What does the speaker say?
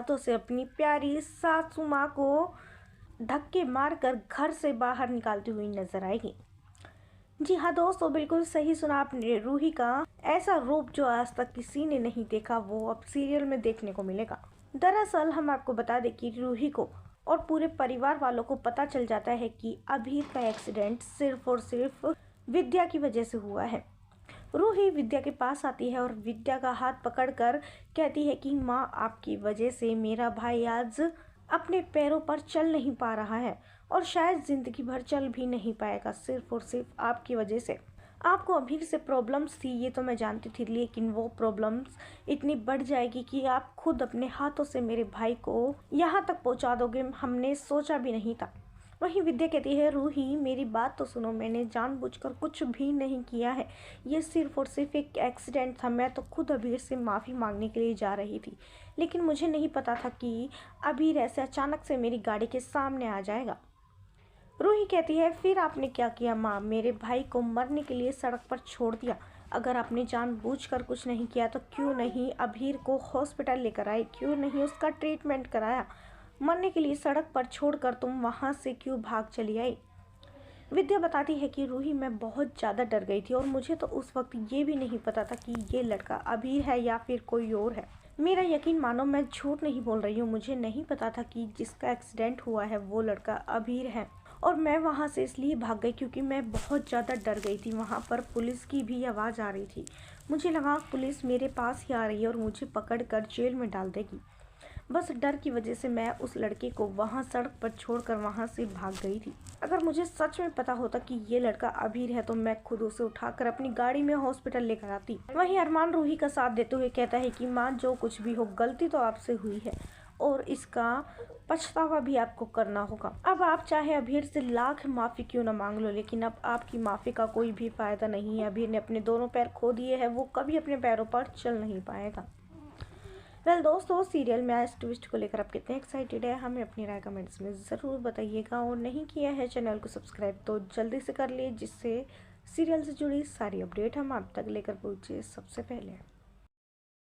हाथों से अपनी प्यारी सासू माँ को धक्के मारकर घर से बाहर निकालती हुई नजर आएगी। जी हाँ दोस्तों, बिल्कुल सही सुना आपने। रूही का ऐसा रूप जो आज तक किसी ने नहीं देखा वो अब सीरियल में देखने को मिलेगा। दरअसल हम आपको बता दें कि रूही को और पूरे परिवार वालों को पता चल जाता है कि अभीर का एक्सीडेंट सिर्फ और सिर्फ विद्या की वजह से हुआ है। रूही विद्या के पास आती है और विद्या का हाथ पकड़कर कहती है कि माँ, आपकी वजह से मेरा भाई आज अपने पैरों पर चल नहीं पा रहा है और शायद जिंदगी भर चल भी नहीं पाएगा, सिर्फ और सिर्फ आपकी वजह से। आपको अभी से प्रॉब्लम्स थी ये तो मैं जानती थी, लेकिन वो प्रॉब्लम्स इतनी बढ़ जाएगी कि आप खुद अपने हाथों से मेरे भाई को यहाँ तक पहुँचा दोगे, हमने सोचा भी नहीं था। वहीं विद्या कहती है, रूही मेरी बात तो सुनो, मैंने जानबूझकर कुछ भी नहीं किया है, ये सिर्फ और सिर्फ एक एक्सीडेंट था। मैं तो खुद अबीर से माफ़ी मांगने के लिए जा रही थी, लेकिन मुझे नहीं पता था कि अबीर ऐसे अचानक से मेरी गाड़ी के सामने आ जाएगा। रूही कहती है, फिर आपने क्या किया माँ? मेरे भाई को मरने के लिए सड़क पर छोड़ दिया। अगर आपने जानबूझकर कुछ नहीं किया तो क्यों नहीं अबीर को हॉस्पिटल लेकर आए, क्यों नहीं उसका ट्रीटमेंट कराया? मरने के लिए सड़क पर छोड़कर तुम वहाँ से क्यों भाग चली आई? विद्या बताती है कि रूही मैं बहुत ज़्यादा डर गई थी और मुझे तो उस वक्त ये भी नहीं पता था कि ये लड़का अबीर है या फिर कोई और है। मेरा यकीन मानो, मैं झूठ नहीं बोल रही हूँ, मुझे नहीं पता था कि जिसका एक्सीडेंट हुआ है वो लड़का अबीर है। और मैं वहाँ से इसलिए भाग गई क्योंकि मैं बहुत ज़्यादा डर गई थी। वहाँ पर पुलिस की भी आवाज़ आ रही थी, मुझे लगा पुलिस मेरे पास ही आ रही है और मुझे पकड़ कर जेल में डाल देगी। बस डर की वजह से मैं उस लड़के को वहाँ सड़क पर छोड़कर वहाँ से भाग गई थी। अगर मुझे सच में पता होता कि ये लड़का अबीर है तो मैं खुद उसे उठाकर अपनी गाड़ी में हॉस्पिटल लेकर आती। वहीं अरमान रूही का साथ देते हुए कहता है कि माँ, जो कुछ भी हो, गलती तो आपसे हुई है और इसका पछतावा भी आपको करना होगा। अब आप चाहे अबीर से लाख माफ़ी क्यों ना मांग लो, लेकिन अब आपकी माफ़ी का कोई भी फ़ायदा नहीं है। अबीर ने अपने दोनों पैर खो दिए हैं, वो कभी अपने पैरों पर चल नहीं पाएगा। वेल दोस्तों, सीरियल में आज ट्विस्ट को लेकर आप कितने एक्साइटेड है, हमें अपनी राय कमेंट्स में ज़रूर बताइएगा। और नहीं किया है चैनल को सब्सक्राइब तो जल्दी से कर लिए, जिससे सीरियल से जुड़ी सारी अपडेट हम आप तक लेकर पहुँचे सबसे पहले।